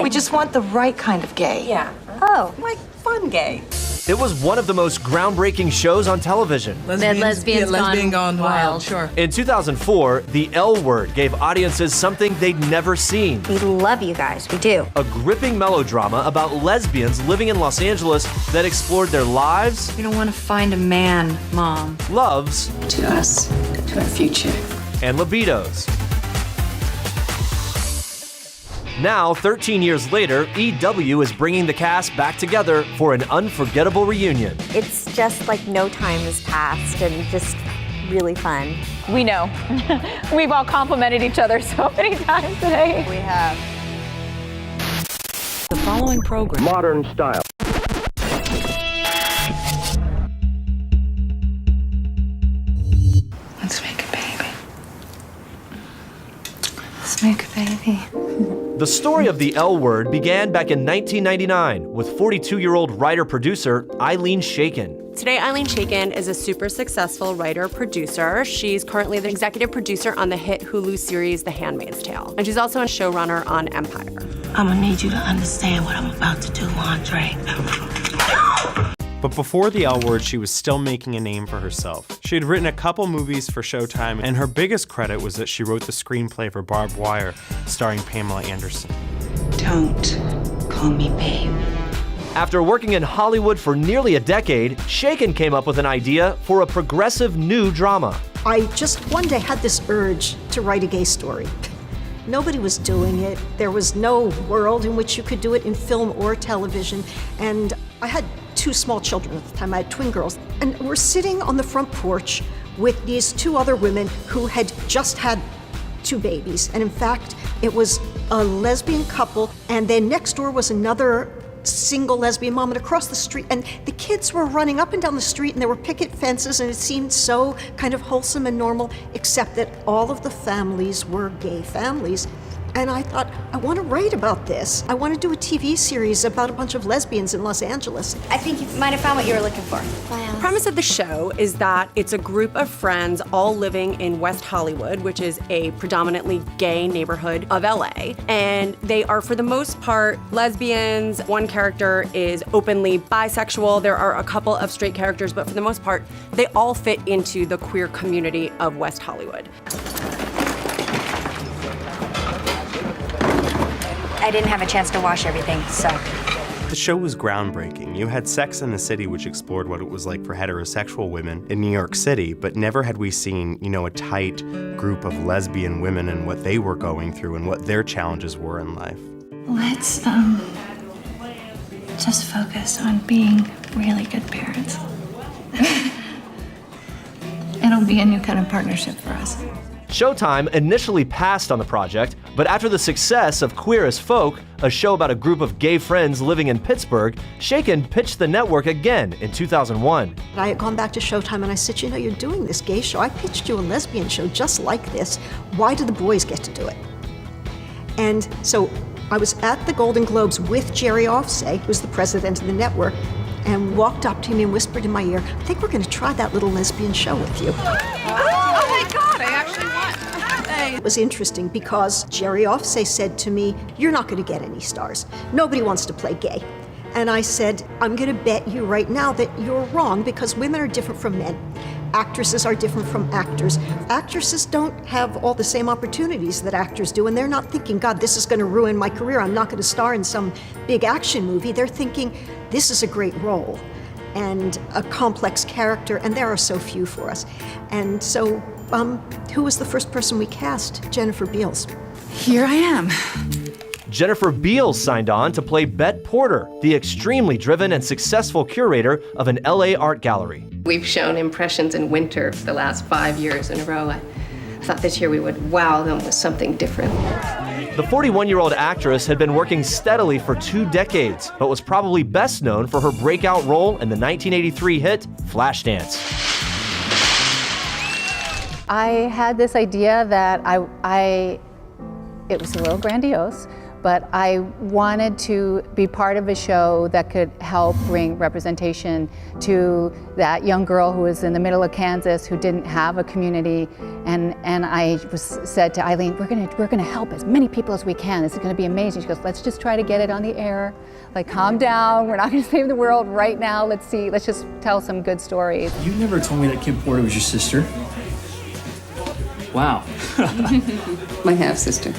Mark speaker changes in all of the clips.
Speaker 1: We just want the right kind of gay.
Speaker 2: Yeah.
Speaker 3: Oh.
Speaker 2: Like fun gay.
Speaker 4: It was one of the most groundbreaking shows on television.
Speaker 3: Lesbians gone wild.
Speaker 5: Sure.
Speaker 4: In 2004, the LWord gave audiences something they'd never seen.
Speaker 3: We love you guys, we do.
Speaker 4: A gripping melodrama about lesbians living in Los Angeles that explored their lives.
Speaker 1: We don't want to find a man, Mom.
Speaker 4: Loves.
Speaker 1: To us, to our future.
Speaker 4: And libidos. Now, 13 years later, EW is bringing the cast back together for an unforgettable reunion.
Speaker 3: It's just like no time has passed and just really fun.
Speaker 6: We know. We've all complimented each other so many times today.
Speaker 1: We have.
Speaker 5: The following program.
Speaker 4: Modern style.
Speaker 1: Let's make a baby. Let's make a baby.
Speaker 4: The story of the LWord began back in 1999 with 42-year-old writer-producer Ilene Chaiken.
Speaker 2: Today, Ilene Chaiken is a super successful writer-producer. She's currently the executive producer on the hit Hulu series The Handmaid's Tale. And she's also a showrunner on Empire.
Speaker 7: I'm gonna need you to understand what I'm about to do, Andre.
Speaker 8: But before the LWord, she was still making a name for herself. She had written a couple movies for Showtime, and her biggest credit was that she wrote the screenplay for Barbed Wire, starring Pamela Anderson.
Speaker 1: Don't call me babe.
Speaker 4: After working in Hollywood for nearly a decade, Chaiken came up with an idea for a progressive new drama.
Speaker 9: I just one day had this urge to write a gay story. Nobody was doing it. There was no world in which you could do it in film or television. And I had 2 small children at the time. I had twin girls. And we're sitting on the front porch with these 2 other women who had just had 2 babies. And in fact, it was a lesbian couple. And then next door was another single lesbian mom, and across the street, and the kids were running up and down the street, and there were picket fences, and it seemed so kind of wholesome and normal, except that all of the families were gay families. And I thought, I want to write about this. I want to do a TV series about a bunch of lesbians in Los Angeles.
Speaker 3: I think you might have found what you were looking for.
Speaker 2: The premise of the show is that it's a group of friends all living in West Hollywood, which is a predominantly gay neighborhood of LA. And they are, for the most part, lesbians. One character is openly bisexual. There are a couple of straight characters, but for the most part, they all fit into the queer community of West Hollywood.
Speaker 3: I didn't have a chance to wash everything, so.
Speaker 8: The show was groundbreaking. You had Sex and the City, which explored what it was like for heterosexual women in New York City, but never had we seen, a tight group of lesbian women and what they were going through and what their challenges were in life.
Speaker 10: Let's, just focus on being really good parents. It'll be a new kind of partnership for us.
Speaker 4: Showtime initially passed on the project, but after the success of Queer as Folk, a show about a group of gay friends living in Pittsburgh, Chaiken pitched the network again in 2001.
Speaker 9: I had gone back to Showtime and I said, you're doing this gay show. I pitched you a lesbian show just like this. Why do the boys get to do it? And so I was at the Golden Globes with Jerry Offsay, who's the president of the network, and walked up to me and whispered in my ear, I think we're going to try that little lesbian show with you.
Speaker 1: Oh my God, I actually won.
Speaker 9: It was interesting because Jerry Offsay said to me, you're not going to get any stars. Nobody wants to play gay. And I said, I'm going to bet you right now that you're wrong because women are different from men. Actresses are different from actors. Actresses don't have all the same opportunities that actors do, and they're not thinking, God, this is going to ruin my career. I'm not going to star in some big action movie. They're thinking, this is a great role and a complex character, and there are so few for us. And so, who was the first person we cast? Jennifer-Beals.
Speaker 1: Here I am.
Speaker 4: Jennifer-Beals signed on to play Bet Porter, the extremely driven and successful curator of an LA art gallery.
Speaker 11: We've shown impressions in winter for the last 5 years in a row. I thought this year we would wow them with something different.
Speaker 4: The 41-year-old actress had been working steadily for 2 decades, but was probably best known for her breakout role in the 1983 hit Flashdance.
Speaker 6: I had this idea that it was a little grandiose, but I wanted to be part of a show that could help bring representation to that young girl who was in the middle of Kansas who didn't have a community. And I said to Eileen, we're gonna help as many people as we can. This is gonna be amazing. She goes, let's just try to get it on the air. Like, calm down, we're not gonna save the world right now. Let's just tell some good stories.
Speaker 5: You never told me that Kim Porter was your sister. Wow.
Speaker 12: My half-sister.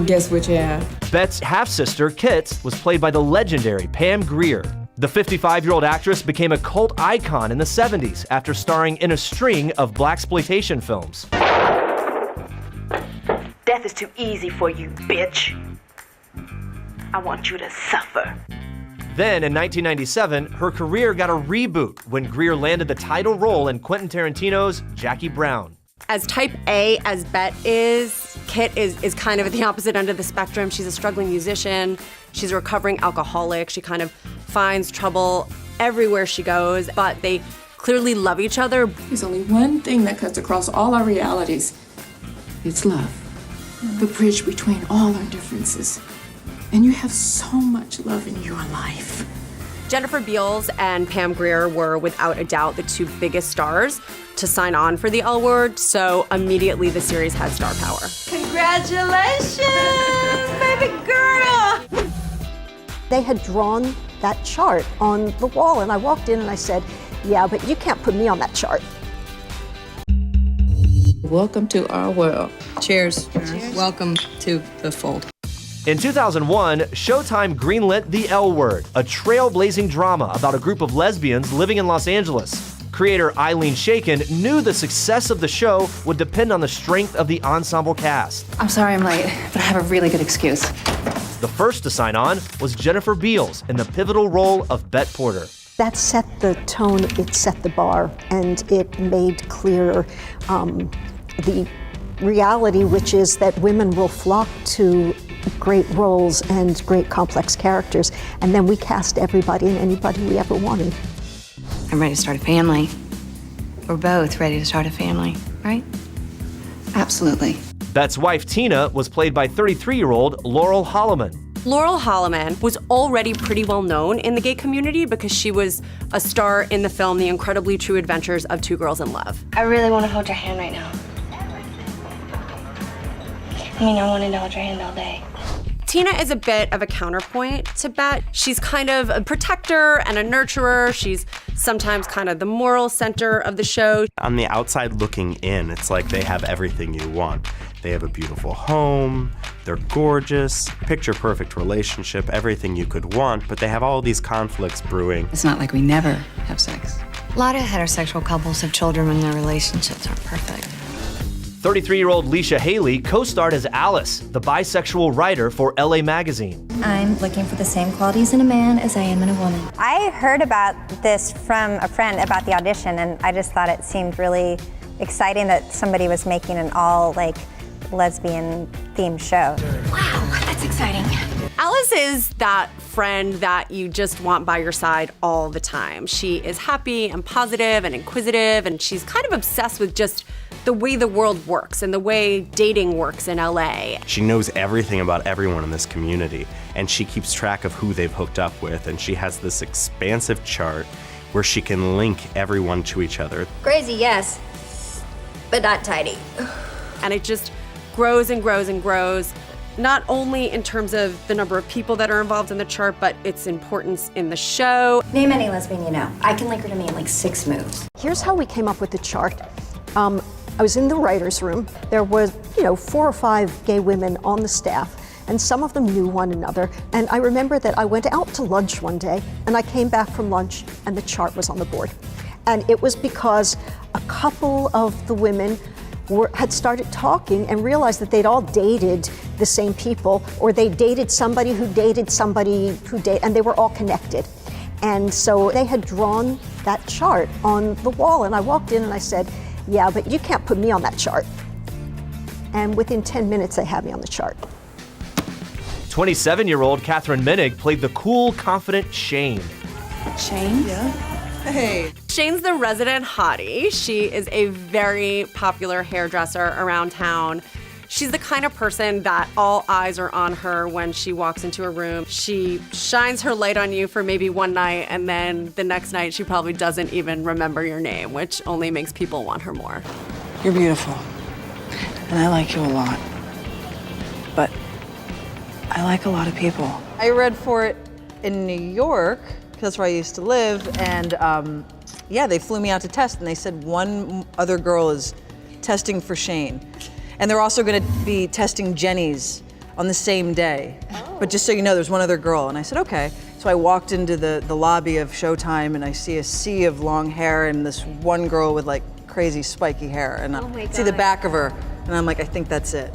Speaker 12: Guess which half?
Speaker 4: Bet's half-sister, Kit, was played by the legendary Pam Grier. The 55-year-old actress became a cult icon in the 70s after starring in a string of blaxploitation films.
Speaker 7: Death is too easy for you, bitch. I want you to suffer.
Speaker 4: Then, in 1997, her career got a reboot when Grier landed the title role in Quentin Tarantino's Jackie Brown.
Speaker 2: As type A as Bet is, Kit is kind of at the opposite end of the spectrum. She's a struggling musician. She's a recovering alcoholic. She kind of finds trouble everywhere she goes, but they clearly love each other.
Speaker 12: There's only one thing that cuts across all our realities. It's love. The bridge between all our differences. And you have so much love in your life.
Speaker 2: Jennifer-Beals and Pam Grier were, without a doubt, the two biggest stars to sign on for the LWord, so immediately the series had star power.
Speaker 9: Congratulations, baby girl! They had drawn that chart on the wall, and I walked in and I said, yeah, but you can't put me on that chart.
Speaker 12: Welcome to our world.
Speaker 1: Cheers. Welcome to the fold.
Speaker 4: In 2001, Showtime greenlit The LWord, a trailblazing drama about a group of lesbians living in Los Angeles. Creator Eileen Chaiken knew the success of the show would depend on the strength of the ensemble cast.
Speaker 10: I'm sorry I'm late, but I have a really good excuse.
Speaker 4: The first to sign on was Jennifer-Beals in the pivotal role of Bet Porter.
Speaker 9: That set the tone, it set the bar, and it made clear the reality, which is that women will flock to great roles and great complex characters, and then we cast everybody and anybody we ever wanted.
Speaker 1: I'm ready to start a family. We're both ready to start a family, right? Absolutely.
Speaker 4: Bet's wife, Tina, was played by 33-year-old Laurel Holloman.
Speaker 2: Laurel Holloman was already pretty well known in the gay community because she was a star in the film The Incredibly True Adventures of Two Girls in Love.
Speaker 13: I really want to hold your hand right now. I wanted to hold your hand all day.
Speaker 2: Tina is a bit of a counterpoint to Bet. She's kind of a protector and a nurturer. She's sometimes kind of the moral center of the show.
Speaker 8: On the outside looking in, it's like they have everything you want. They have a beautiful home, they're gorgeous, picture-perfect relationship, everything you could want, but they have all these conflicts brewing.
Speaker 1: It's not like we never have sex. A lot of heterosexual couples have children when their relationships aren't perfect.
Speaker 4: 33-year-old Leisha Hailey co-starred as Alice, the bisexual writer for LA Magazine.
Speaker 3: I'm looking for the same qualities in a man as I am in a woman. I heard about this from a friend about the audition, and I just thought it seemed really exciting that somebody was making an all lesbian themed show.
Speaker 1: Wow, that's exciting.
Speaker 2: Alice is that friend that you just want by your side all the time. She is happy and positive and inquisitive, and she's kind of obsessed with just the way the world works and the way dating works in LA.
Speaker 8: She knows everything about everyone in this community, and she keeps track of who they've hooked up with, and she has this expansive chart where she can link everyone to each other.
Speaker 3: Crazy, yes, but not tidy.
Speaker 2: And it just grows and grows and grows, not only in terms of the number of people that are involved in the chart, but its importance in the show.
Speaker 3: Name any lesbian you know. I can link her to me in like 6 moves.
Speaker 9: Here's how we came up with the chart. I was in the writer's room. There was, 4 or 5 gay women on the staff, and some of them knew one another. And I remember that I went out to lunch one day, and I came back from lunch, and the chart was on the board. And it was because a couple of the women had started talking and realized that they'd all dated the same people, or they dated somebody who dated somebody who dated, and they were all connected. And so they had drawn that chart on the wall, and I walked in and I said, yeah, but you can't put me on that chart. And within 10 minutes, they had me on the chart.
Speaker 4: 27-year-old Moennig played the cool, confident Shane.
Speaker 1: Shane?
Speaker 12: Yeah. Hey.
Speaker 2: Shane's the resident hottie. She is a very popular hairdresser around town. She's the kind of person that all eyes are on her when she walks into a room. She shines her light on you for maybe one night, and then the next night she probably doesn't even remember your name, which only makes people want her more.
Speaker 14: You're beautiful, and I like you a lot. But I like a lot of people.
Speaker 15: I read for it in New York, because that's where I used to live, and yeah, they flew me out to test, and they said one other girl is testing for Shane. And they're also gonna be testing Jenny's on the same day. Oh. But just so you know, there's one other girl. And I said, okay. So I walked into the lobby of Showtime, and I see a sea of long hair and this one girl with like crazy spiky hair. And I see the back of her, and I'm like, I think that's it.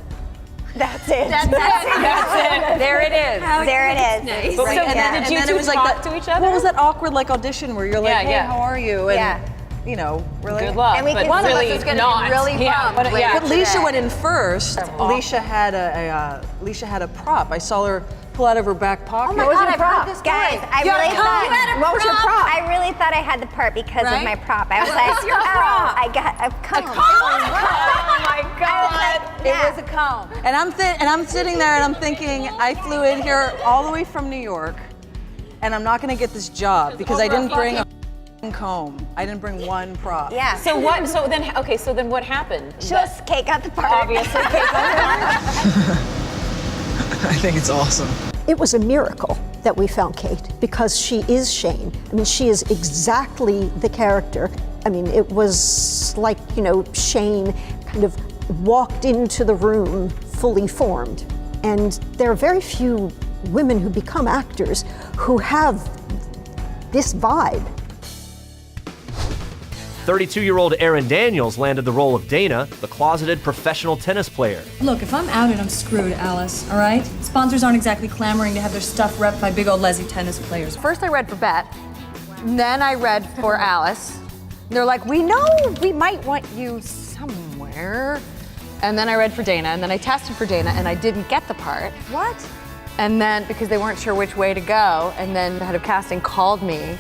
Speaker 3: That's it.
Speaker 16: That's it. There it is.
Speaker 3: There it is.
Speaker 16: Nice.
Speaker 15: But
Speaker 16: So
Speaker 15: and
Speaker 16: did you
Speaker 15: then
Speaker 16: two
Speaker 15: it was
Speaker 16: talk
Speaker 15: like that,
Speaker 16: to each other?
Speaker 15: What was that awkward like audition where you're like,
Speaker 16: Yeah,
Speaker 15: hey,
Speaker 16: yeah.
Speaker 15: how are you? And you know, we're like,
Speaker 16: Good luck.
Speaker 3: And we
Speaker 16: but
Speaker 3: could one
Speaker 16: really
Speaker 3: of us is gonna
Speaker 16: not.
Speaker 3: be really
Speaker 16: yeah,
Speaker 3: bummed.
Speaker 16: but
Speaker 15: Leisha went in first. Leisha had a prop. I saw her pull out of her back pocket.
Speaker 3: Oh my God, I've heard this guys. I really thought.
Speaker 16: What was your prop?
Speaker 3: I really thought I had the part because of my prop. I was like,
Speaker 16: your prop?
Speaker 3: I got a comb.
Speaker 16: Oh my God!
Speaker 3: It
Speaker 16: was a comb.
Speaker 15: And I'm sitting there and I'm thinking, I flew in here all the way from New York, and I'm not gonna get this job because I didn't bring a comb. I didn't bring one prop.
Speaker 3: Yeah.
Speaker 16: So what? So then what happened?
Speaker 3: Just Kate got the part.
Speaker 16: Obviously, Kate got
Speaker 14: I think it's awesome.
Speaker 9: It was a miracle that we found Kate because she is Shane. I mean, she is exactly the character. I mean, it was like, you know, Shane kind of walked into the room fully formed. And there are very few women who become actors who have this vibe.
Speaker 4: 32-year-old Erin Daniels landed the role of Dana, the closeted professional tennis player.
Speaker 17: Look, if I'm outed, I'm screwed, Alice, all right? Sponsors aren't exactly clamoring to have their stuff repped by big old Leslie tennis players.
Speaker 2: First I read for Bet, then I read for Alice. They're like, we know we might want you somewhere. And then I read for Dana, and then I tested for Dana, and I didn't get the part.
Speaker 3: What?
Speaker 2: And then, because they weren't sure which way to go, and then the head of casting called me,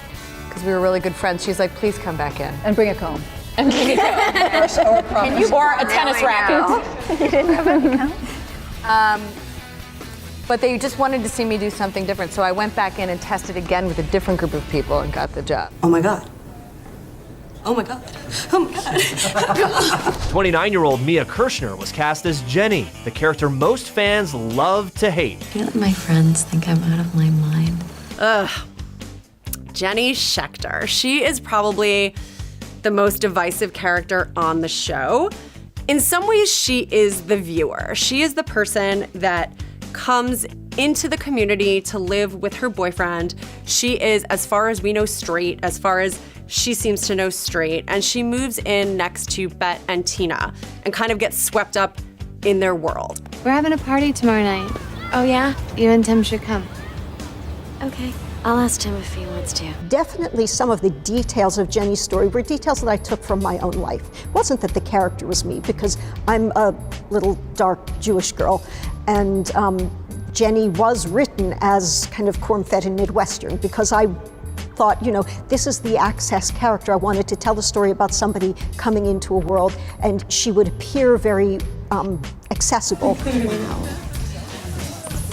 Speaker 2: because we were really good friends. She's like, please come back in.
Speaker 6: And bring a comb.
Speaker 2: And bring a comb. or a tennis racket.
Speaker 3: You didn't have any comb?
Speaker 2: But they just wanted to see me do something different, so I went back in and tested again with a different group of people and got the job.
Speaker 9: Oh my God. Oh my God. Oh my God.
Speaker 4: 29-year-old Mia Kirshner was cast as Jenny, the character most fans love to hate.
Speaker 18: I let my friends think I'm out of my mind.
Speaker 2: Ugh. Jenny Schechter. She is probably the most divisive character on the show. In some ways, she is the viewer. She is the person that comes into the community to live with her boyfriend. She is, as far as we know, straight, as far as she seems to know, straight, and she moves in next to Bet and Tina and kind of gets swept up in their world.
Speaker 1: We're having a party tomorrow night.
Speaker 13: Oh, yeah?
Speaker 1: You and Tim should come.
Speaker 13: Okay. I'll ask Tim if he wants to.
Speaker 9: Definitely some of the details of Jenny's story were details that I took from my own life. It wasn't that the character was me, because I'm a little dark Jewish girl, and Jenny was written as kind of corn-fed and Midwestern, because I thought, you know, this is the access character. I wanted to tell the story about somebody coming into a world, and she would appear very accessible.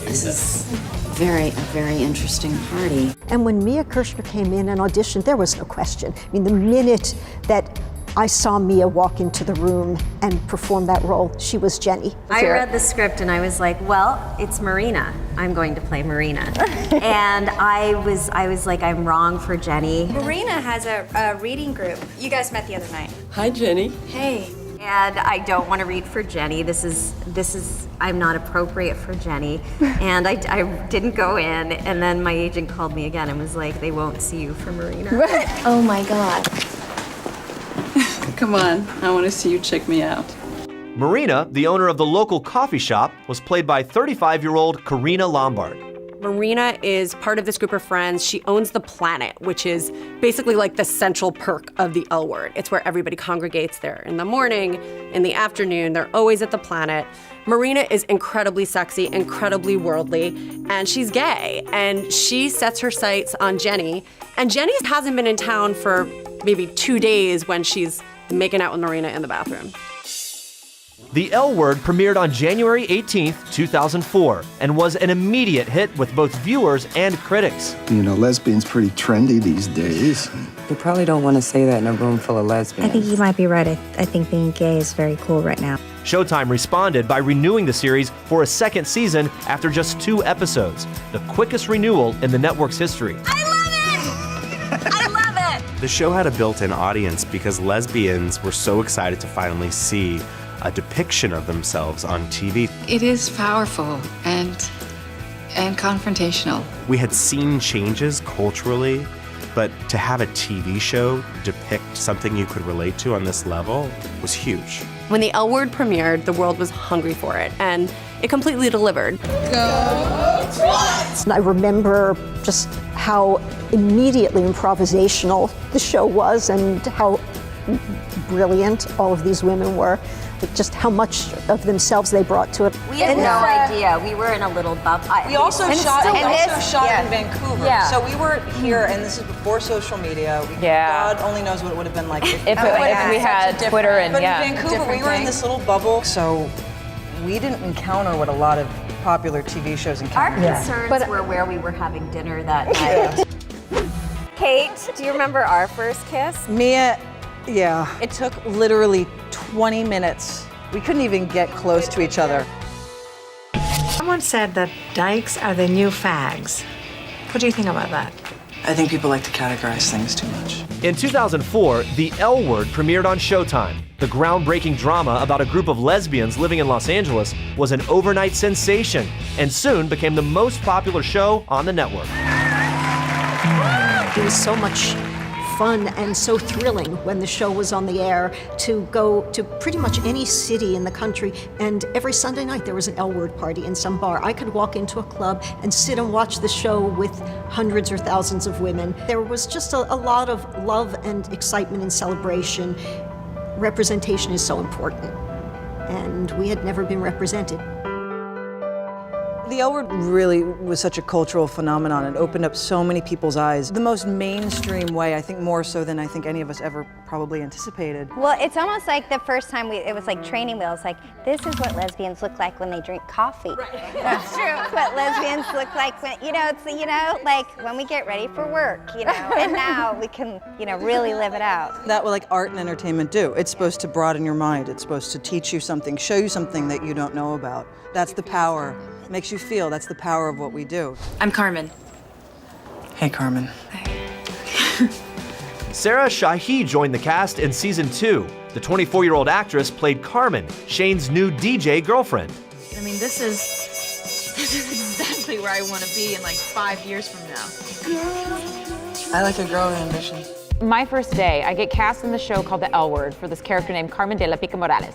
Speaker 18: This is a very interesting party.
Speaker 9: And when Mia Kirshner came in and auditioned, there was no question. I mean, the minute that I saw Mia walk into the room and perform that role, she was Jenny.
Speaker 19: I read the script and I was like, well, it's Marina. I'm going to play Marina. And I was like, I'm wrong for Jenny.
Speaker 20: Marina has a reading group. You guys met the other night.
Speaker 14: Hi, Jenny.
Speaker 19: Hey. And I don't want to read for Jenny. This is, I'm not appropriate for Jenny. And I didn't go in, and then my agent called me again and was like, they won't see you for Marina.
Speaker 13: Oh my God.
Speaker 14: Come on, I want to see you check me out.
Speaker 4: Marina, the owner of the local coffee shop, was played by 35-year-old Karina Lombard.
Speaker 2: Marina is part of this group of friends. She owns the Planet, which is basically like the central perk of the LWord. It's where everybody congregates there in the morning, in the afternoon. They're always at the Planet. Marina is incredibly sexy, incredibly worldly, and she's gay. And she sets her sights on Jenny. And Jenny hasn't been in town for maybe 2 days when she's making out with Marina in the bathroom.
Speaker 4: The LWord premiered on January 18th, 2004, and was an immediate hit with both viewers and critics.
Speaker 21: You know, lesbian's pretty trendy these days.
Speaker 22: You probably don't want to say that in a room full of lesbians.
Speaker 3: I think you might be right. I think being gay is very cool right now.
Speaker 4: Showtime responded by renewing the series for a second season after just 2 episodes, the quickest renewal in the network's history.
Speaker 8: The show had a built-in audience because lesbians were so excited to finally see a depiction of themselves on TV.
Speaker 18: It is powerful and confrontational.
Speaker 8: We had seen changes culturally, but to have a TV show depict something you could relate to on this level was huge.
Speaker 2: When the LWord premiered, the world was hungry for it, and it completely delivered.
Speaker 9: I remember just how immediately improvisational the show was and how brilliant all of these women were, just how much of themselves they brought to it.
Speaker 19: We had no idea. We were in a little bubble.
Speaker 15: We also shot
Speaker 19: yeah.
Speaker 15: in Vancouver.
Speaker 19: Yeah.
Speaker 15: So we weren't here, and this is before social media. God only knows what it would have been like if
Speaker 16: we had Twitter and
Speaker 15: But in Vancouver, we were in this little bubble, so we didn't encounter what a lot of popular TV shows encounter.
Speaker 19: Our concerns were where we were having dinner that night. Kate, do you remember our first kiss?
Speaker 15: Mia, yeah. It took literally 20 minutes. We couldn't even get close to each other.
Speaker 23: Someone said that dykes are the new fags. What do you think about that?
Speaker 14: I think people like to categorize things too much.
Speaker 4: In 2004, The LWord premiered on Showtime. The groundbreaking drama about a group of lesbians living in Los Angeles was an overnight sensation and soon became the most popular show on the network.
Speaker 9: It was so much fun and so thrilling when the show was on the air to go to pretty much any city in the country, and every Sunday night there was an LWord party in some bar. I could walk into a club and sit and watch the show with hundreds or thousands of women. There was just a lot of love and excitement and celebration. Representation is so important, and we had never been represented.
Speaker 15: The LWord really was such a cultural phenomenon. It opened up so many people's eyes. The most mainstream way, I think more so than I think any of us ever probably anticipated.
Speaker 3: Well, it's almost like the first time it was like training wheels, like, this is what lesbians look like when they drink coffee. That's true. It's what lesbians look like when, like when we get ready for work, and now we can, really live it out.
Speaker 15: That's what like art and entertainment do. It's supposed to broaden your mind. It's supposed to teach you something, show you something that you don't know about. That's the power. Makes you feel. That's the power of what we do.
Speaker 18: I'm Carmen.
Speaker 14: Hey, Carmen.
Speaker 4: Sarah Shahi joined the cast in season 2. The 24-year-old actress played Carmen, Shane's new DJ girlfriend.
Speaker 10: I mean, this is exactly where I want to be in like 5 years from now.
Speaker 14: I like a girl with ambition.
Speaker 16: My first day, I get cast in the show called The LWord for this character named Carmen de la Pica Morales.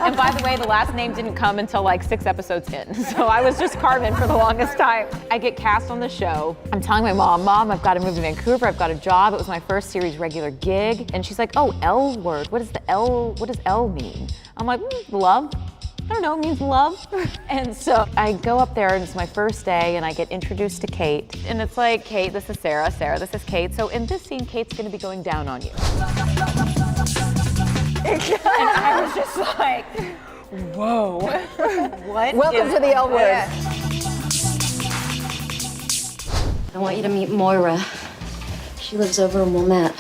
Speaker 16: And by the way, the last name didn't come until like 6 episodes in. So I was just Carmen for the longest time. I get cast on the show. I'm telling my mom, I've got to move to Vancouver. I've got a job. It was my first series regular gig. And she's like, oh, LWord. What does L mean? I'm like, love. I don't know, it means love. And so I go up there and it's my first day and I get introduced to Kate. And it's like, Kate, this is Sarah. Sarah, this is Kate. So in this scene, Kate's gonna be going down on you. And I was just like, whoa. What? Welcome to the LWord.
Speaker 13: I want you to meet Moira. She lives over in Wilmette.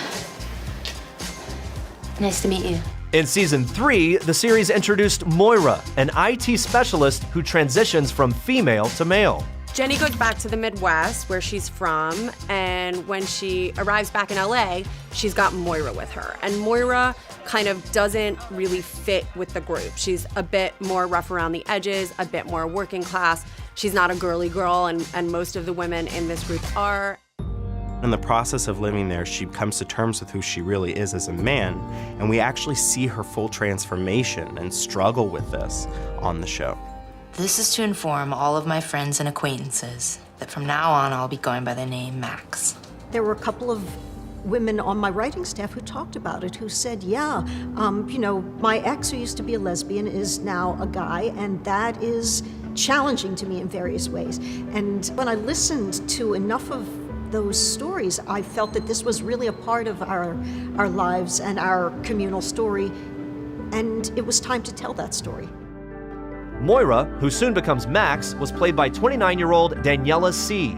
Speaker 13: Nice to meet you.
Speaker 4: In season 3, the series introduced Moira, an IT specialist who transitions from female to male.
Speaker 2: Jenny goes back to the Midwest, where she's from, and when she arrives back in LA, she's got Moira with her. And Moira kind of doesn't really fit with the group. She's a bit more rough around the edges, a bit more working class. She's not a girly girl, and most of the women in this group are.
Speaker 8: In the process of living there, she comes to terms with who she really is as a man, and we actually see her full transformation and struggle with this on the show.
Speaker 18: This is to inform all of my friends and acquaintances that from now on I'll be going by the name Max.
Speaker 9: There were a couple of women on my writing staff who talked about it, who said, yeah, my ex who used to be a lesbian is now a guy, and that is challenging to me in various ways. And when I listened to enough of those stories, I felt that this was really a part of our lives and our communal story, And it was time to tell that story.
Speaker 4: Moira, who soon becomes Max, was played by 29-year-old Daniela C.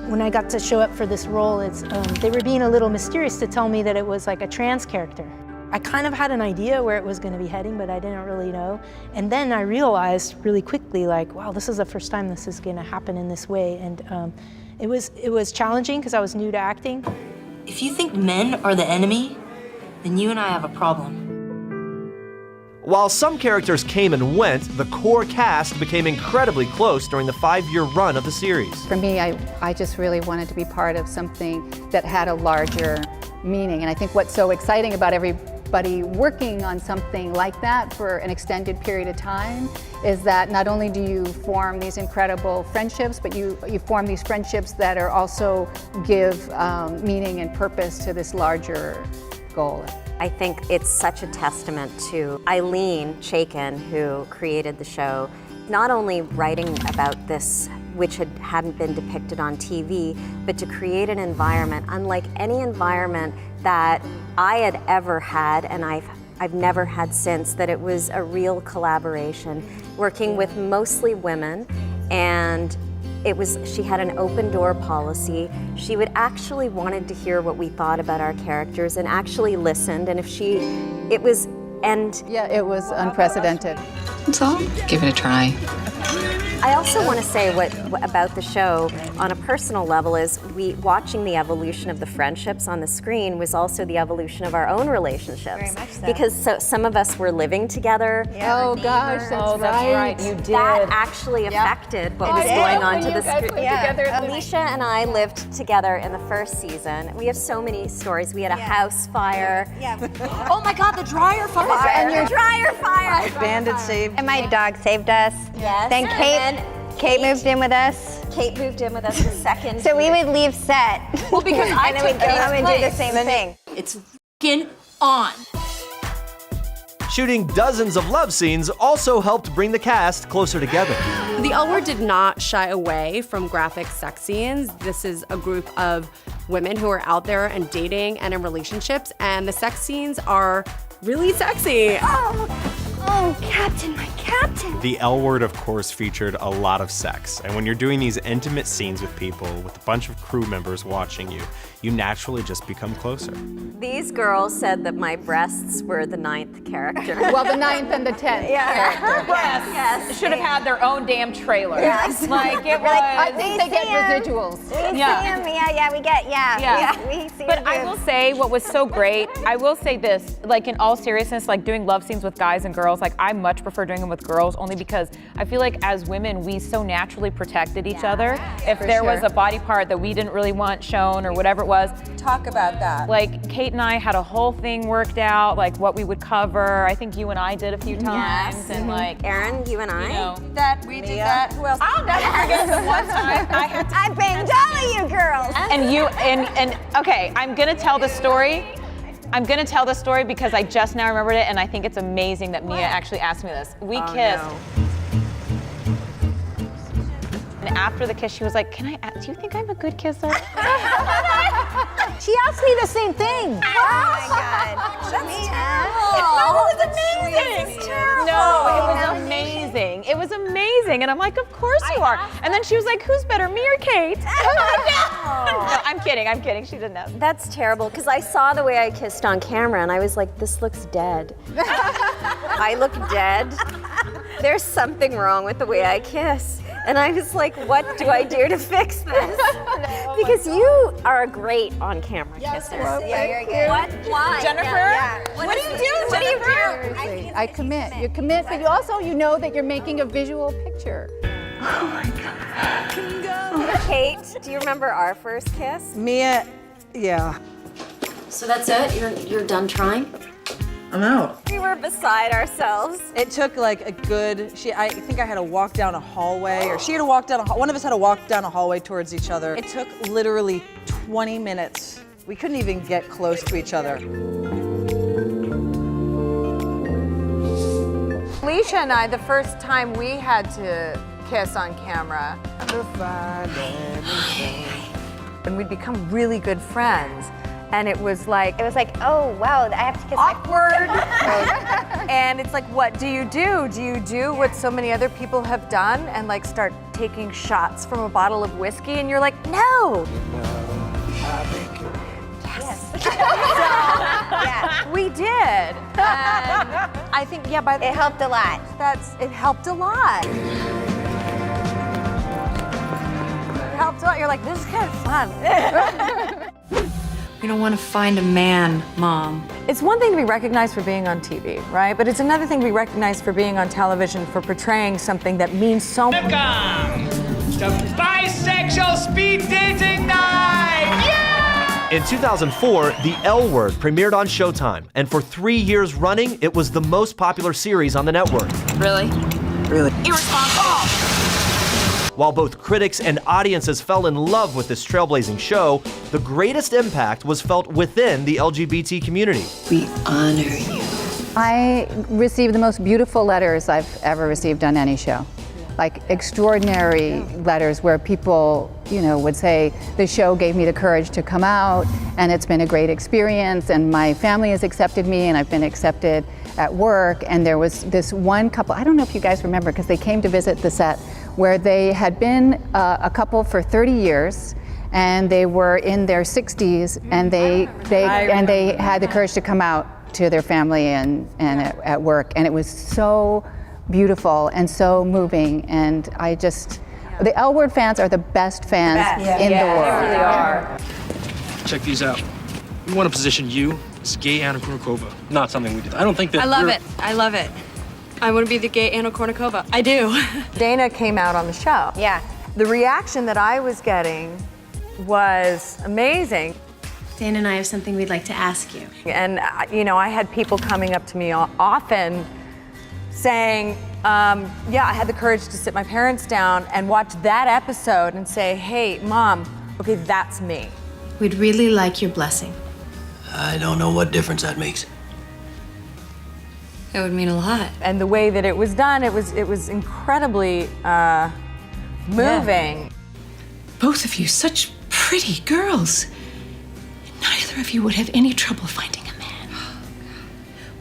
Speaker 5: When I got to show up for this role, they were being a little mysterious to tell me that it was like a trans character. I kind of had an idea where it was going to be heading, but I didn't really know. And then I realized really quickly, like, wow, this is the first time this is going to happen in this way. And it was challenging because I was new to acting.
Speaker 18: If you think men are the enemy, then you and I have a problem.
Speaker 4: While some characters came and went, the core cast became incredibly close during the 5-year run of the series.
Speaker 6: For me, I just really wanted to be part of something that had a larger meaning. And I think what's so exciting about everybody working on something like that for an extended period of time is that not only do you form these incredible friendships, but you form these friendships that are also give meaning and purpose to this larger goal.
Speaker 19: I think it's such a testament to Ilene, Chaiken, who created the show, not only writing about this, which hadn't been depicted on TV, but to create an environment unlike any environment that I had ever had, and I've never had since, that it was a real collaboration, working with mostly women, and she had an open door policy. She would actually wanted to hear what we thought about our characters and actually listened, and it was unprecedented.
Speaker 7: So give it a try.
Speaker 19: I also want to say what about the show on a personal level is watching the evolution of the friendships on the screen was also the evolution of our own relationships.
Speaker 3: Very much so.
Speaker 19: Because some of us were living together.
Speaker 3: Yeah,
Speaker 6: oh gosh, that's right.
Speaker 19: You did. That actually affected what was going on to the screen. Leisha and I lived together in the first season. We have so many stories. We had a house fire.
Speaker 3: Yeah.
Speaker 19: Oh my God, the dryer fire.
Speaker 3: And your
Speaker 19: dryer fire.
Speaker 15: Bandit saved.
Speaker 3: And my dog saved us.
Speaker 19: Yes.
Speaker 3: Then Kate moved in with us.
Speaker 19: Kate moved in with us the second.
Speaker 3: So we would leave set.
Speaker 19: Well, because I
Speaker 3: and then we'd go home and do the same thing.
Speaker 10: It's f***ing on.
Speaker 4: Shooting dozens of love scenes also helped bring the cast closer together.
Speaker 2: The LWord did not shy away from graphic sex scenes. This is a group of women who are out there and dating and in relationships, and the sex scenes are really sexy.
Speaker 3: Oh, Captain, my Captain.
Speaker 8: The LWord, of course, featured a lot of sex. And when you're doing these intimate scenes with people, with a bunch of crew members watching you, you naturally just become closer.
Speaker 19: These girls said that my breasts were the 9th character.
Speaker 6: Well, the 9th and the 10th.
Speaker 19: Yeah.
Speaker 16: Her breasts should have had their own damn trailer.
Speaker 19: Yes.
Speaker 16: Like it was.
Speaker 6: I think they get residuals.
Speaker 3: We see him, we get, we see
Speaker 16: But
Speaker 3: him.
Speaker 16: I will say what was so great, I will say this, like in all seriousness, like doing love scenes with guys and girls, like I much prefer doing them with girls only because I feel like as women, we so naturally protected each other. If there was a body part that we didn't really want shown or whatever it was.
Speaker 15: Talk about that.
Speaker 16: Like Kate and I had a whole thing worked out, like what we would cover. I think you and I did a few times.
Speaker 19: Yes.
Speaker 16: And like
Speaker 19: Erin, you and I.
Speaker 16: You know,
Speaker 15: We did that. Who else?
Speaker 16: I'll never forget the one time I had to
Speaker 3: I banged all of you girls.
Speaker 16: And you and okay, I'm gonna tell the story. I'm gonna tell the story because I just now remembered it, and I think it's amazing that Mia actually asked me this. We kissed.
Speaker 19: No.
Speaker 16: And after the kiss, she was like, "Can I? Do you think I'm a good kisser?"
Speaker 5: She asked me the same thing.
Speaker 3: Oh my God. That's
Speaker 16: No, it was amazing. No, it was amazing. It was amazing, and I'm like, "Of course you are." And then she was like, "Who's better, me or Kate?" No, I'm kidding. I'm kidding. She didn't know.
Speaker 19: That's terrible, because I saw the way I kissed on camera and I was like, this looks dead. I look dead. There's something wrong with the way I kiss. And I was like, what do I do to fix this? Because you are a great on-camera kisser.
Speaker 3: Yeah, you're good.
Speaker 19: What? Why?
Speaker 16: Jennifer?
Speaker 19: What do you do? What do you do?
Speaker 6: Seriously, I commit. You commit, but you also know that you're making a visual picture.
Speaker 19: Kate, do you remember our first kiss?
Speaker 15: Mia, yeah.
Speaker 13: So that's it? You're done trying?
Speaker 15: I'm out.
Speaker 19: We were beside ourselves.
Speaker 15: It took like a good, I think I had to walk down a hallway, or she had to walk down one of us had to walk down a hallway towards each other. It took literally 20 minutes. We couldn't even get close to each other.
Speaker 11: Leisha and I, the first time we had to kiss on camera, and we'd become really good friends. And it was like,
Speaker 3: oh wow, I have to kiss
Speaker 11: awkward. And it's like, what do you do? Do you do what so many other people have done and like start taking shots from a bottle of whiskey? And you're like, no. Yes. So, yeah, we did. And I think, yeah, by the
Speaker 3: it helped a lot.
Speaker 11: It helped a lot. It helped a lot. You're like, this is kind of fun.
Speaker 1: We don't want to find a man, Mom.
Speaker 11: It's one thing to be recognized for being on TV, right? But it's another thing to be recognized for being on television, for portraying something that means so much.
Speaker 12: Welcome to Bisexual Speed Dating Night! Yeah!
Speaker 4: In 2004, the LWord premiered on Showtime, and for 3 years running, it was the most popular series on the network.
Speaker 1: Really?
Speaker 14: Really?
Speaker 1: Irresponsible!
Speaker 4: While both critics and audiences fell in love with this trailblazing show, the greatest impact was felt within the LGBT community.
Speaker 1: We honor you.
Speaker 6: I received the most beautiful letters I've ever received on any show. Like extraordinary letters where people, would say, the show gave me the courage to come out and it's been a great experience and my family has accepted me and I've been accepted at work. And there was this one couple, I don't know if you guys remember, because they came to visit the set, where they had been a couple for 30 years and they were in their 60s and they had the courage to come out to their family and at work, and it was so beautiful and so moving. And the LWord fans are the best fans in the world.
Speaker 11: They really are.
Speaker 12: Check these out. We want to position you as gay Anna Kournikova. Not something we did. I don't think that
Speaker 1: I love it. I love it. I want to be the gay Anna Kournikova. I do.
Speaker 11: Dana came out on the show.
Speaker 3: Yeah.
Speaker 11: The reaction that I was getting was amazing.
Speaker 13: Dana and I have something we'd like to ask you.
Speaker 11: And, I had people coming up to me often saying, yeah, I had the courage to sit my parents down and watch that episode and say, hey, Mom, okay, that's me.
Speaker 13: We'd really like your blessing.
Speaker 12: I don't know what difference that makes.
Speaker 1: That would mean a lot.
Speaker 11: And the way that it was done, it was incredibly moving.
Speaker 1: Both of you, such pretty girls. Neither of you would have any trouble finding a man.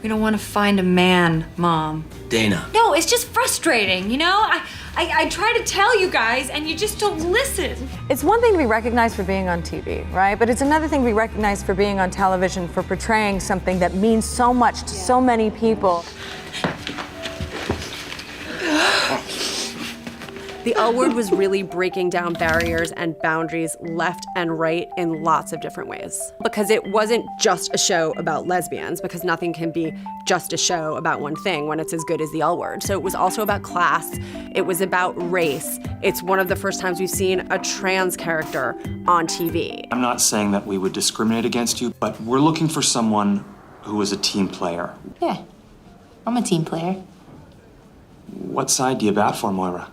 Speaker 1: We don't want to find a man, Mom.
Speaker 12: Dana.
Speaker 1: No, it's just frustrating, I try to tell you guys and you just don't listen.
Speaker 11: It's one thing to be recognized for being on TV, right? But it's another thing to be recognized for being on television, for portraying something that means so much to so many people.
Speaker 2: The LWord was really breaking down barriers and boundaries left and right in lots of different ways. Because it wasn't just a show about lesbians, because nothing can be just a show about one thing when it's as good as the LWord. So it was also about class, it was about race. It's one of the first times we've seen a trans character on TV.
Speaker 17: I'm not saying that we would discriminate against you, but we're looking for someone who is a team player.
Speaker 18: Yeah, I'm a team player.
Speaker 17: What side do you bat for, Moira?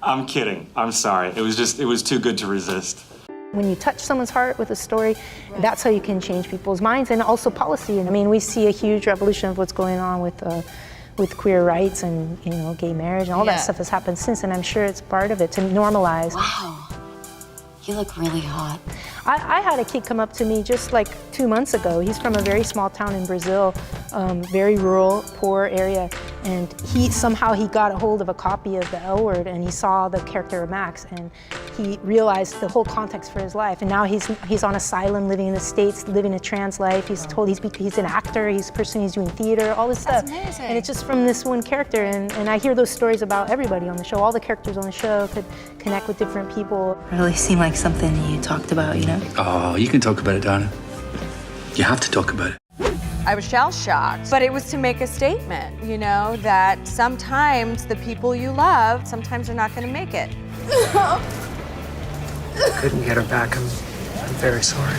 Speaker 17: I'm kidding. I'm sorry. It was too good to resist.
Speaker 5: When you touch someone's heart with a story, that's how you can change people's minds, and also policy. And I mean, we see a huge revolution of what's going on with queer rights and gay marriage and all that stuff has happened since, and I'm sure it's part of it to normalize.
Speaker 13: Wow, you look really hot.
Speaker 5: I had a kid come up to me just like 2 months ago. He's from a very small town in Brazil, very rural, poor area, and he got a hold of a copy of the LWord and he saw the character of Max and he realized the whole context for his life. And now he's on asylum, living in the States, living a trans life. He's told he's an actor, he's doing theater, all this stuff.
Speaker 1: That's amazing.
Speaker 5: And it's just from this one character, and I hear those stories about everybody on the show. All the characters on the show could connect with different people.
Speaker 18: Really seemed like something you talked about,
Speaker 12: Oh, you can talk about it, Dana. You have to talk about it.
Speaker 11: I was shell-shocked, but it was to make a statement, that sometimes the people you love, sometimes are not going to make it.
Speaker 12: Couldn't get her back. I'm very sorry.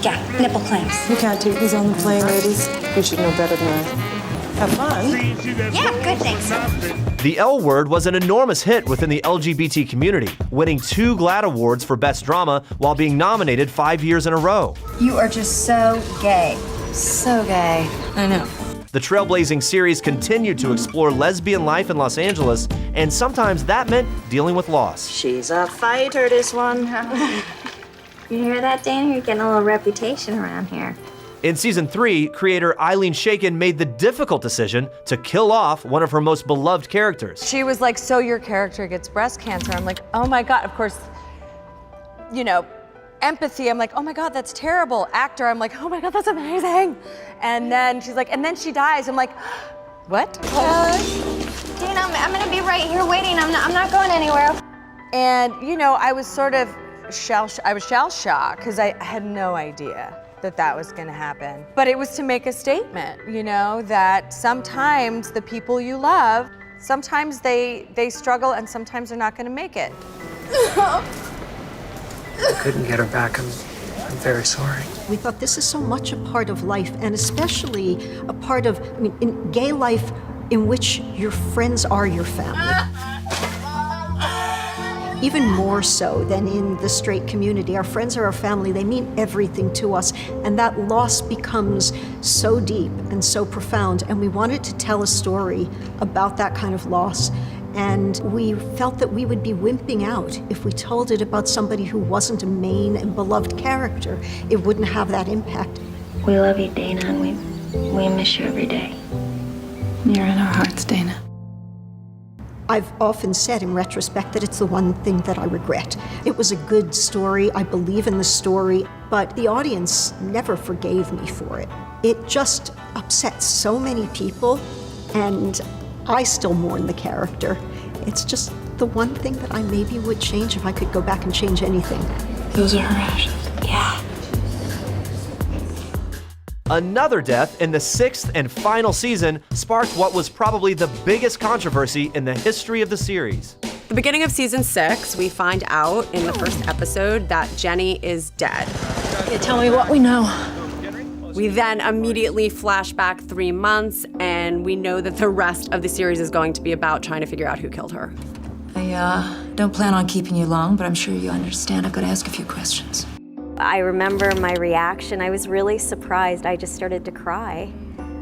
Speaker 20: Yeah, nipple clamps.
Speaker 14: You can't take these on the plane, ladies. You should know better than that. Have fun.
Speaker 20: Yeah, good, thanks.
Speaker 4: The LWord was an enormous hit within the LGBT community, winning 2 GLAAD Awards for Best Drama while being nominated 5 years in a row.
Speaker 3: You are just so gay.
Speaker 1: So gay. I know.
Speaker 4: The The trailblazing series continued to explore lesbian life in Los Angeles, and sometimes that meant dealing with loss.
Speaker 19: She's a fighter, this one. You hear that, Dana? You're getting a little reputation around here.
Speaker 4: In season 3, creator Eileen Chaiken made the difficult decision to kill off one of her most beloved characters.
Speaker 11: She was like, so your character gets breast cancer. I'm like, oh my God. Of course, you know, empathy. I'm like, oh my God, that's terrible. Actor, I'm like, oh my God, that's amazing. And then she's like, and then she dies. I'm like, what?
Speaker 3: Dana, I'm gonna be right here waiting. I'm not going anywhere.
Speaker 11: And you know, I was sort of shell-shocked because I had no idea that was gonna happen. But it was to make a statement, you know, that sometimes the people you love, sometimes they struggle and sometimes they're not gonna make it.
Speaker 12: I couldn't get her back. I'm very sorry.
Speaker 9: We thought this is so much a part of life, and especially a part of, in gay life in which your friends are your family. Even more so than in the straight community. Our friends are our family. They mean everything to us. And that loss becomes so deep and so profound. And we wanted to tell a story about that kind of loss. And we felt that we would be wimping out if we told it about somebody who wasn't a main and beloved character. It wouldn't have that impact.
Speaker 13: We love you, Dana, and we miss you every day.
Speaker 1: You're in our hearts, Dana.
Speaker 9: I've often said in retrospect that it's the one thing that I regret. It was a good story, I believe in the story, but the audience never forgave me for it. It just upset so many people, and I still mourn the character. It's just the one thing that I maybe would change if I could go back and change anything.
Speaker 1: Those are her ashes.
Speaker 9: Yeah.
Speaker 4: Another death in the 6th and final season sparked what was probably the biggest controversy in the history of the series.
Speaker 2: The beginning of season 6, we find out in the first episode that Jenny is dead.
Speaker 5: Yeah, tell me what we know.
Speaker 2: We then immediately flash back 3 months, and we know that the rest of the series is going to be about trying to figure out who killed her.
Speaker 1: I don't plan on keeping you long, but I'm sure you understand I've got to ask a few questions.
Speaker 19: I remember my reaction. I was really surprised. I just started to cry.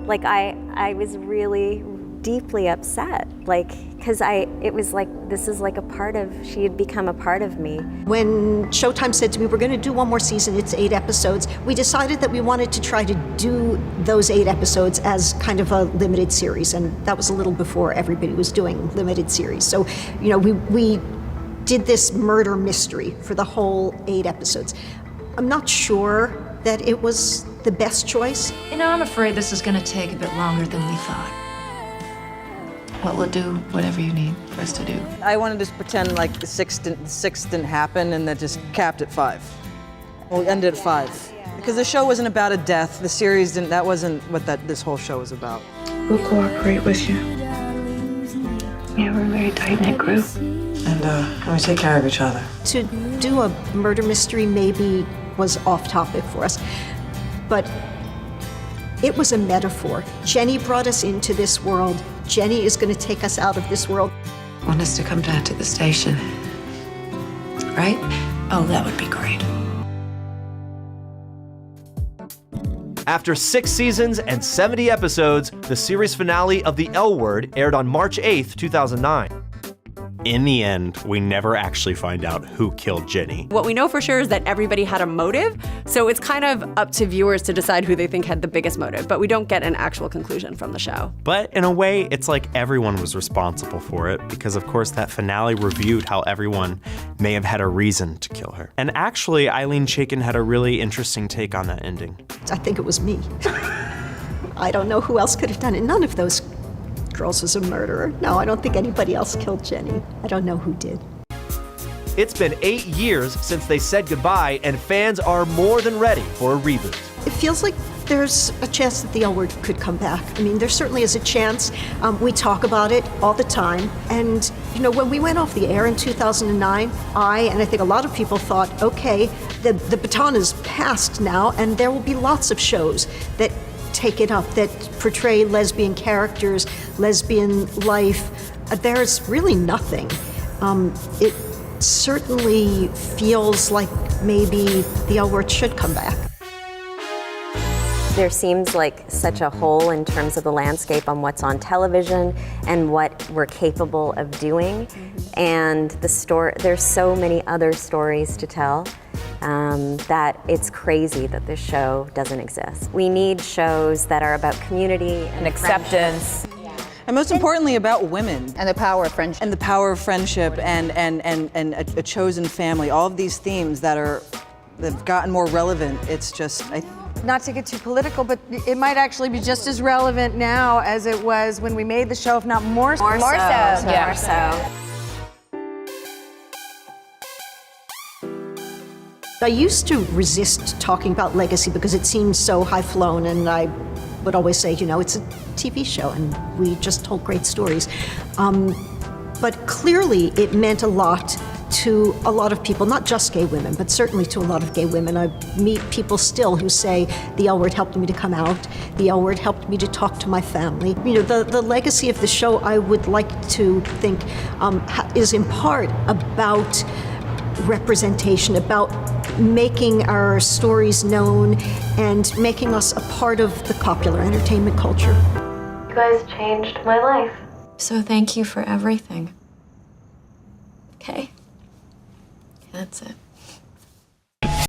Speaker 19: Like, I was really deeply upset. Like, because it was like, this is like she had become a part of me.
Speaker 9: When Showtime said to me, we're going to do one more season, it's 8 episodes, we decided that we wanted to try to do those 8 episodes as kind of a limited series, and that was a little before everybody was doing limited series. So, you know, we did this murder mystery for the whole 8 episodes. I'm not sure that it was the best choice.
Speaker 1: You know, I'm afraid this is going to take a bit longer than we thought. But we'll do whatever you need for us to do.
Speaker 15: I wanted to pretend like the sixth didn't happen and that just capped at 5. Well, we ended at 5. Because the show wasn't about a death. The series didn't, that wasn't what this whole show was about.
Speaker 1: We'll cooperate with you. Yeah, we're a very tight-knit group.
Speaker 14: And we take care of each other.
Speaker 9: To do a murder mystery maybe was off topic for us, but it was a metaphor. Jenny brought us into this world. Jenny is going to take us out of this world.
Speaker 1: Want us to come down to the station, right? Oh, that would be great.
Speaker 4: After 6 seasons and 70 episodes, the series finale of The L-Word aired on March 8th, 2009.
Speaker 8: In the end, we never actually find out who killed Jenny.
Speaker 2: What we know for sure is that everybody had a motive, so it's kind of up to viewers to decide who they think had the biggest motive, but we don't get an actual conclusion from the show.
Speaker 8: But in a way, it's like everyone was responsible for it, because of course that finale reviewed how everyone may have had a reason to kill her. And actually, Eileen Chaiken had a really interesting take on that ending.
Speaker 9: I think it was me. I don't know who else could have done it. None of those girls was a murderer. No, I don't think anybody else killed Jenny. I don't know who did.
Speaker 4: It's been 8 years since they said goodbye, and fans are more than ready for a reboot.
Speaker 9: It feels like there's a chance that the L-Word could come back. I mean, there certainly is a chance. We talk about it all the time. And, you know, when we went off the air in 2009, and I think a lot of people thought, okay, the baton is passed now, and there will be lots of shows that take it up, that portray lesbian characters, lesbian life. There's really nothing. It certainly feels like maybe the L-Word should come back.
Speaker 19: There seems like such a hole in terms of the landscape on what's on television and what we're capable of doing. And there's so many other stories to tell that it's crazy that this show doesn't exist. We need shows that are about community and
Speaker 16: acceptance.
Speaker 15: And most importantly, about women.
Speaker 6: And the power of friendship.
Speaker 15: And the power of friendship and a chosen family. All of these themes they've gotten more relevant. It's just,
Speaker 11: Not to get too political, but it might actually be just as relevant now as it was when we made the show, if not more so.
Speaker 19: More so.
Speaker 11: Yeah.
Speaker 19: More so.
Speaker 9: I used to resist talking about legacy because it seemed so high-flown, and I would always say, you know, it's a TV show and we just told great stories. But clearly it meant a lot to a lot of people, not just gay women, but certainly to a lot of gay women. I meet people still who say the LWord helped me to come out, the LWord helped me to talk to my family. You know, the legacy of the show, I would like to think, is in part about representation, about making our stories known and making us a part of the popular entertainment culture.
Speaker 13: You guys changed my life. So thank you for everything. Okay? That's it.